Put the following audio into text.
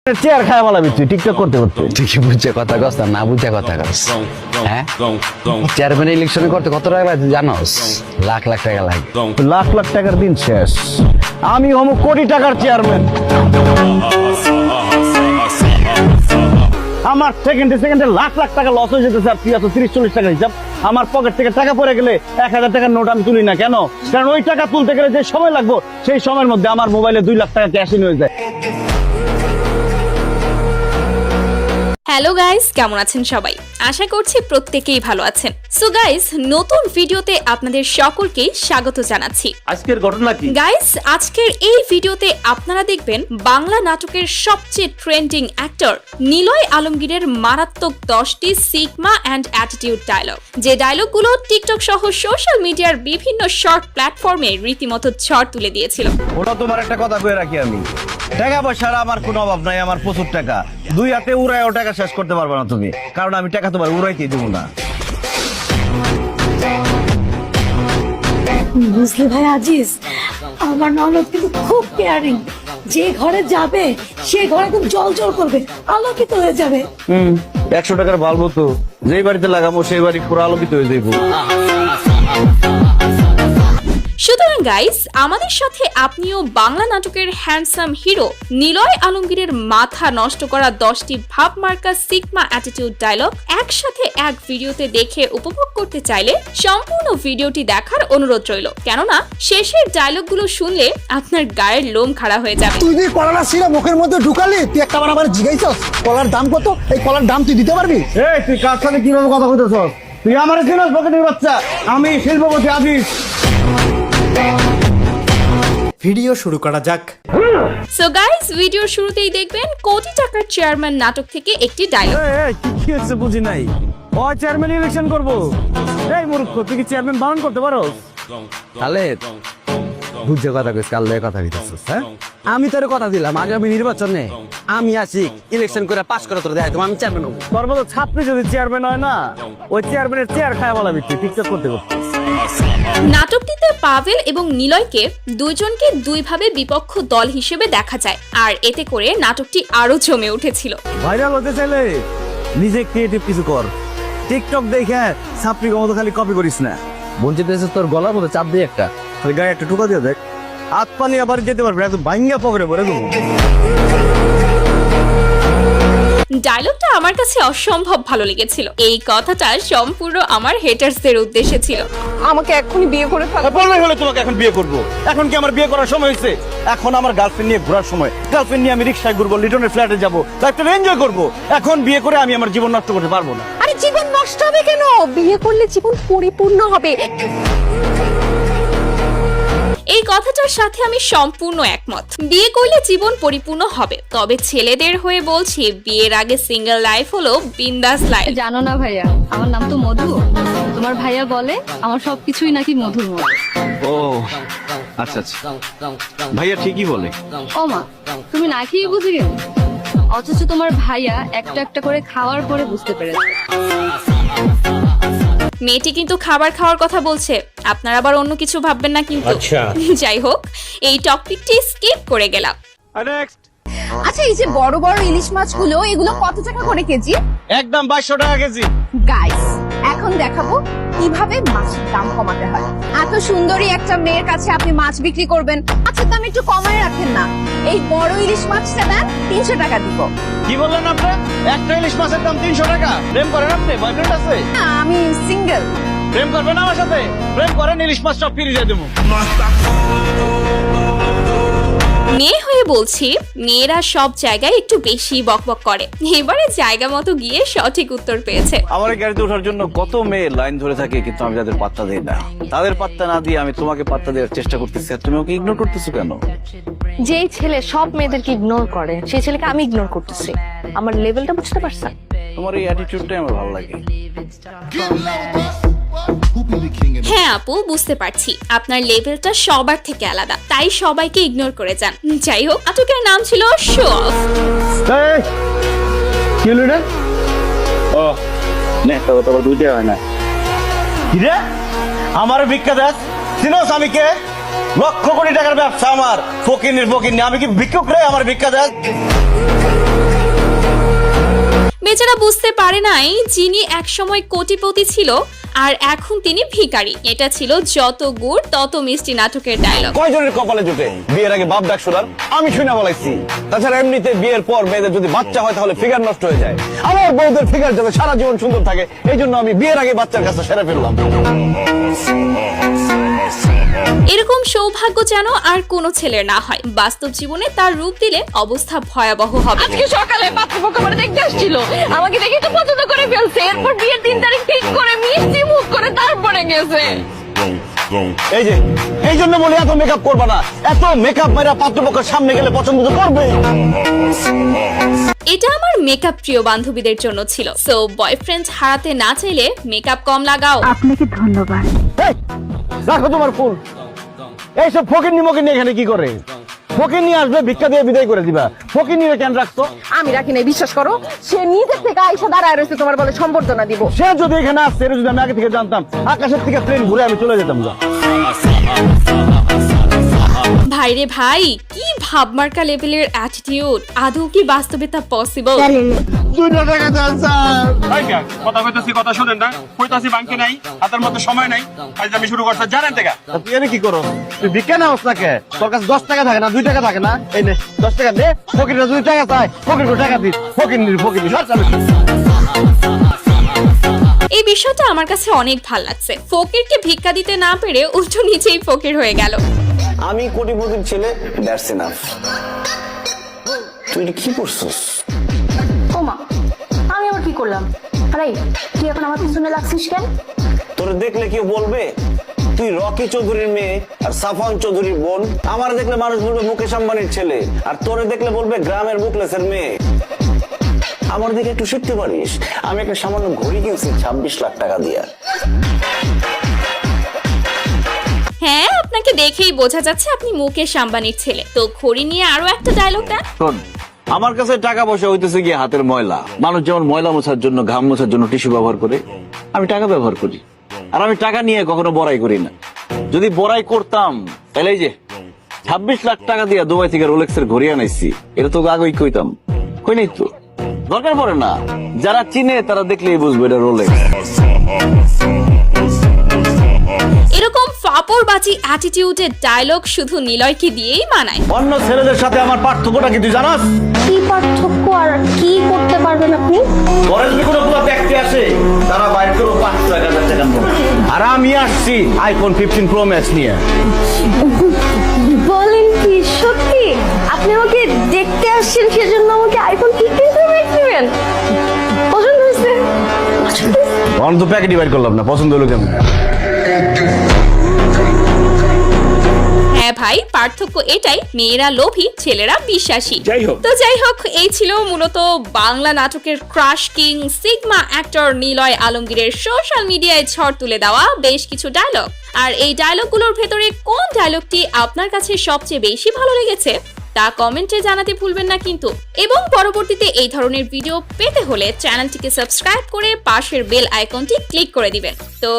Chair খায় বলাবি তুই TikTok করতে করতে। ঠিকই বুঝছে কথা কস না বুঝে কথা কস। হ্যাঁ, চেয়ারম্যান ইলেকশনে করতে কত টাকা লাগে জানোস? লাখ লাখ টাকা লাগে। লাখ লাখ টাকার দিন শেষ, আমি হম কোটি টাকার চেয়ারম্যান। আমার সেকেন্ডে সেকেন্ডে লাখ লাখ টাকা লস হয়ে যেতেছে, আর তুই এত 30-40 টাকা হিসাব। আমার পকেট থেকে টাকা পড়ে গেলে 1000 টাকার নোট আমি তুলি না কেন? কারণ ওই টাকা তুলতে গেলে যে সময় লাগবে সেই সময়ের মধ্যে আমার মোবাইলে 2 লাখ টাকা ক্যাশ ইন হয়ে যায়। হ্যালো গাইস, কেমন আছেন সবাই? আশা করছি প্রত্যেকেই ভালো আছেন। সো গাইস, নতুন ভিডিওতে আপনাদের সকলকেই স্বাগত জানাচ্ছি। আজকের ঘটনা কি গাইস? আজকের এই ভিডিওতে আপনারা দেখবেন বাংলা নাটকের সবচেয়ে ট্রেন্ডিং অ্যাক্টর নিলয় আলমগীরের মারাত্মক 10টি সিগমা অ্যান্ড অ্যাটিটিউড ডায়লগ, যে ডায়লগগুলো টিকটক সহ সোশ্যাল মিডিয়ার বিভিন্ন শর্ট প্ল্যাটফর্মে রীতিমতো ঝড় তুলে দিয়েছিল। ওটা তোমার একটা কথা কয়ে রাখি, আমি টাকা পয়সার আমার কোনো অভাব নাই, আমার প্রচুর টাকা। 2 হাতে উড়ায়ও টাকা শেষ করতে পারবে না তুমি, কারণ আমি টাকা তোমার উড়াইতে দেবো না। বুঝলি ভাই আজিজ, আমার ননদ কিন্তু খুব কেয়ারিং। যে ঘরে যাবে সে ঘরে খুব জল জল করবে, আলোকিত হয়ে যাবে। 100 টাকার ভালবো তো যেই বাড়িতে লাগাবো সেই বাড়ি পুরো আলোকিত হয়ে যাইবো। সুতরাং গাইস, আমাদের সাথে আপনিও বাংলা নাটকের হ্যান্ডসাম হিরো নিলয় আলমগীরের মাথা নষ্ট করা 10টি ভাবমার্কা সিগমা অ্যাটিটিউড ডায়লগ একসাথে এক ভিডিওতে দেখে উপভোগ করতে চাইলে সম্পূর্ণ ভিডিওটি দেখার অনুরোধ রইল, কেননা শেষের ডায়লগগুলো শুনলে আপনার গায়ের লোম খাড়া হয়ে যাবে। তুই যে কলাটা ছিঁড়ে মুখের মধ্যে ঢুকালি, তুই একটা আমার জিগাইছস কলার দাম কত? এই কলার দাম তুই দিতে পারবি? এই তুই কার সাথে কিভাবে কথা কইতেছস? তুই আমার চিনস পকেটের বাচ্চা? আমি শিল্পপতি আজিজ। ভিডিও শুরু করা যাক। সো গাইস, ভিডিওর শুরুতেই দেখবেন কোটি টাকার চেয়ারম্যান নাটক থেকে একটি ডায়লগ। এই কি হচ্ছে বুঝি নাই, ও চেয়ারম্যান ইলেকশন করব? এই মূর্খ, তুই কি চেয়ারম্যান বারণ করতে পারোস? তাহলে বুঝে কথা কইস, কাল লয়ে কথা কইতাছস। হ্যাঁ, আমি তোর কথা দিলাম আগামী নির্বাচনে আমি আসি ইলেকশন করে পাস করে তোর দেখাই আমি চেয়ারম্যান হবো। তোর মতো ছাত্রী যদি চেয়ারম্যান হয় না, ওই চেয়ারম্যানের চেয়ার খায় বলাবি তুই টিকটক করতে করতে। নাটকটিতে পাভেল এবং নিলয়কে দুইজনকে দুইভাবে বিপক্ষ দল হিসেবে দেখা যায়, আর এতে করে নাটকটি আরো জমে উঠেছিল। ভাইরাল হতে চাইলে নিজে ক্রিয়েটিভ কিছু কর, টিকটক দেখে ছাত্রী মতো খালি কপি করিস না। বলছি তোর গলার মধ্যে চাপ দিয়ে একটা খালি গায়ে একটা টুকা দিয়ে দেখ, হাত পানি আবার যেতে পারবে, একদম ভাঙ্গা পকড়ে পড়ে দেবো। ডায়লগটা আমার কাছে অসম্ভব ভালো লেগেছিল। এই কথাটা সম্পূর্ণ আমার হেটার্সদের উদ্দেশ্যে ছিল। আমাকে এখনই বিয়ে করে ফেল। বলবে হলে তোমাকে এখন বিয়ে করবো? এখন কি আমার বিয়ে করার সময় হয়েছে? এখন আমার গার্লফ্রেন্ড নিয়ে ঘোরার সময়। গার্লফ্রেন্ড নিয়ে আমি রিক্সায় ঘুরবো, লিটনের ফ্ল্যাটে যাবো, লাইফটা এনজয় করবো। এখন বিয়ে করে আমি আমার জীবন নষ্ট করতে পারবো না। আরে জীবন নষ্ট হবে কেন? বিয়ে করলে জীবন পরিপূর্ণ হবে। এই কথাটার সাথে আমি সম্পূর্ণ একমত। বিয়ে করলে জীবন পরিপূর্ণ হবে, তবে ছেলেদের হয়ে বলছি, বিয়ের আগে সিঙ্গেল লাইফ হলো বিন্দাস লাইফ। জানো না ভাইয়া, আমার নাম তো মধু। তোমার ভাইয়া বলে আমার সবকিছুই নাকি মধুর মতো। ও আচ্ছা আচ্ছা, ভাইয়া ঠিকই বলে। ও মা, তুমি না খেয়ে বুঝে গেলে, অথচ তোমার ভাইয়া একটা একটা করে খাওয়ার পরে বুঝতে পেরেছে। মেয়েটি কিন্তু খাবার খাওয়ার কথা বলছে, আপনারা আবার অন্য কিছু ভাববেন না কিন্তু। যাই হোক, এই টপিকটি স্কিপ করে গেলাম। আচ্ছা, এই যে বড় বড় ইলিশ মাছগুলো, এগুলো কত টাকা করে কেজি? একদম 2200 টাকা কেজি। গাইস, এখন দেখাবো কিভাবে মাছের দাম কমাতে হয়। এত সুন্দরী একটা মেয়ের কাছে আপনি মাছ বিক্রি করবেন, মাছের দাম একটু কমায় রাখেন না। এই বড় ইলিশ মাছটা দেন, 300 টাকা দিব। কি বললেন আপনি? একটা ইলিশ মাছের দাম 300 টাকা? প্রেম করেন আপনি? বয়ফ্রেন্ড আছে? না, আমি সিঙ্গেল। প্রেম করবেন আমার সাথে? প্রেম করেন, ইলিশ মাছ সব ফিরে দিয়ে দেবো। মেয়ে হয়ে বলছি, মেয়েরা সব জায়গায় একটু বেশি বকবক করে। এবারে জায়গা মতো গিয়ে সঠিক উত্তর পেয়েছে। আমার এই গাড়িতে ওঠার জন্য কত মেয়ে লাইন ধরে থাকে, কিন্তু আমি তাদের পাত্তা দিই না। তাদের পাত্তা না দিয়ে আমি তোমাকে পাত্তা দেওয়ার চেষ্টা করতেছি, আর তুমি ওকে ইগনোর করতেছো কেন? যেই ছেলে সব মেয়েদেরকে ইগনোর করে, সেই ছেলেকে আমি ইগনোর করতেছি। আমার লেভেলটা বুঝতে পারছেন? তোমার এই অ্যাটিটিউডটাই আমার ভালো লাগে। হ্যাঁ আপু, বুঝতে পারছি আপনার লেভেলটা সবার থেকে আলাদা, তাই সবাইকে ইগনোর করে যান। যাই হোক, নাটকের নাম ছিল শো অফ। কি হলো রে? ও নে, তো দুইটা হয় না। কি রে? আমার ভিক্ষা দেখ, চিনোস আমি কে? লক্ষ কোটি টাকার ব্যবসা আমার। ফকির, আমি কি ভিক্ষুক রে? আমার ভিক্ষা দেখ। বেচারা বুঝতে পারে নাই যিনি একসময় কোটিপতি ছিল আর এখন তিনি ভিখারি। এটা ছিল যত গুড় তত মিষ্টি নাটকের ডায়লগ। কয়জনের কপালে জুটে বিয়ের আগে বাপ ডাক শোনার? আমি শুনে বলাইছি। তাছাড়া এমনিতে বিয়ের পর মেয়েদের যদি বাচ্চা হয় তাহলে ফিগার নষ্ট হয়ে যায়। আমার বউদের ফিগার যাতে সারা জীবন সুন্দর থাকে, এই জন্য আমি বিয়ের আগে বাচ্চার কাছে সেরে ফেললাম। এরকম সৌভাগ্য যেন আর কোনো ছেলের না হয়। বাস্তব জীবনে তার রূপ দিলে অবস্থা ভয়াবহ হবে। আজকে সকালে পাত্রপক্ষ আমার দেখতে আসছিল, আমাকে দেখে তো পছন্দ করে ফেলছে, এরপর বিয়ের 3 তারিখ ঠিক করে মিষ্টি মুখ করে তারপরে গেছে। এই যে এই জন্য বলি এত মেকআপ করবা না। এত মেকআপ মেরা পাত্রপক্ষের সামনে গেলে পছন্দ তো করবে। এটা আমার মেকআপ প্রিয় বান্ধবীদের জন্য ছিল। সো বয়ফ্রেন্ড হারাতে না চাইলে মেকআপ কম লাগাও। এই, রাখো তোমার ফুল। এইসব ফকির নিমকির এখানে কি করে? ফকির নিয়ে আসবে, ভিক্ষা দিয়ে বিদায় করে দিবা। ফকির নিয়ে কেন রাখছো? আমি রাখি নাই, বিশ্বাস করো। সে নিজের থেকে আইসা দাঁড়ায় রয়েছে তোমার বলে সম্বর্ধনা দিব। সে যদি এখানে আসছে, এটা যদি আমি আগে থেকে জানতাম, আকাশের থেকে প্লেন ঘুরে আমি চলে যেতাম না। ভাইরে ভাই, কি ভাবমার্কা লেভেলের অ্যাটিটিউড! আদৌ কি বাস্তবে তা পসিবল? 2 টাকা চান স্যার। কথা কইতাছি, কথা শুনেন না। কইতাছি বাংকে নাই, হাতের মধ্যে সময় নাই। আজ আমি শুরু করছি, জানেন টাকা। তুই এনে কি করো? তুই ভিক্ষা নাও নাকি? তোর কাছে 10 টাকা থাকে না, 2 টাকা থাকে না? এই নে 10 টাকা দে। ফকিররা 2 টাকা চায়, ফকিরকে টাকা দিস। ফকির সর চালু। এই বিষয়টা আমার কাছে অনেক ভাল লাগছে। ফকিরকে ভিক্ষা দিতে না পেরে উল্টো নিচেই ফকির হয়ে গেল। আমি কোটিপতির ছেলে, দ্যাটস এনাফ। তুই এটা কি করছিস? ওমা, আমি আবার কি করলাম? আরে তুই এখন আমার পিছনে লাগছিস কেন? তোরে দেখলে কেউ বলবে তুই রকি চৌধুরীর মেয়ে আর সাফান চৌধুরীর বোন? আমার দেখলে মানুষ বলবে মুকেশ আম্বানির ছেলে, আর তোরে দেখলে বলবে গ্রামের মুকলেসের মেয়ে। আমার দিকে একটু শিখতে পারিস। আমি একটা সামান্য ঘড়ি কিনছি 26 লাখ টাকা দিয়া। হ্যাঁ, আপনাকে দেখেই বোঝা যাচ্ছে আপনি মুকেশ আম্বানির ছেলে। তো ঘড়ি নিয়ে আরো একটা ডায়লগ দেন। শোন, আমার কাছে টাকা পয়সা হইতেছে গিয়ে হাতের ময়লা। মানুষ যেমন ময়লা মোছার জন্য, ঘাম মোছার জন্য টিস্যু ব্যবহার করে, আমি টাকা ব্যবহার করি। আর আমি টাকা নিয়ে কখনো বড়াই করি না। যদি বড়াই করতাম তাহলে এই যে 26 লাখ টাকা দিয়ে দুবাই থেকে রোলেক্সের ঘড়ি আনাইছি, এটা তো আগেই কইতাম। কই নাই তো, দরকার পড়ে না। যারা চিনে তারা দেখলেই বুঝবে এটা রোলেক্স। এরকম ফাপড়বাজি অ্যাটিটিউডের ডায়লগ শুধু নিলয়কে দিয়েই মানায়। অন্য ছেলেদের সাথে আমার পার্থক্যটা কি তুই জানাস? কি পার্থক্য আর কি করতে পারবেন আপনি? পরে যদি কোনো পুরো ব্যক্তি আসে, তারা বাইর করো 5,000 টাকা নোট। আর আমি আসছি আইফোন 15 প্রো ম্যাক্স নিয়ে। বলেন কি সত্যি? আপনি আমাকে দেখতে আসছেন, সেজন্য আমাকে আইফোন 15 প্রো ম্যাক্স দিবেন? পছন্দ হয়েছে? অন তো প্যাকেটই বাইর করলাম না, পছন্দ হলো কেমন? হ্যাঁ ভাই, পার্থক্য এটাই, মেয়েরা লোভী, ছেলেরা বিশ্বাসী। যাই হোক। তো যাই হোক, এই ছিল মূলত বাংলা নাটকের crush king sigma actor Niloy আলমগীরের সোশ্যাল মিডিয়ায় ঝড় তুলে দেওয়া বেশ কিছু ডায়লগ। আর এই ডায়লগগুলোর ভেতরে কোন ডায়লগটি আপনার কাছে সবচেয়ে বেশি ভালো লেগেছে তা কমেন্টে জানাতে ভুলবেন না কিন্তু। এবং পরবর্তীতে এই ধরনের ভিডিও পেতে হলে চ্যানেলটিকে সাবস্ক্রাইব করে পাশের বেল আইকনটি ক্লিক করে দিবেন। তো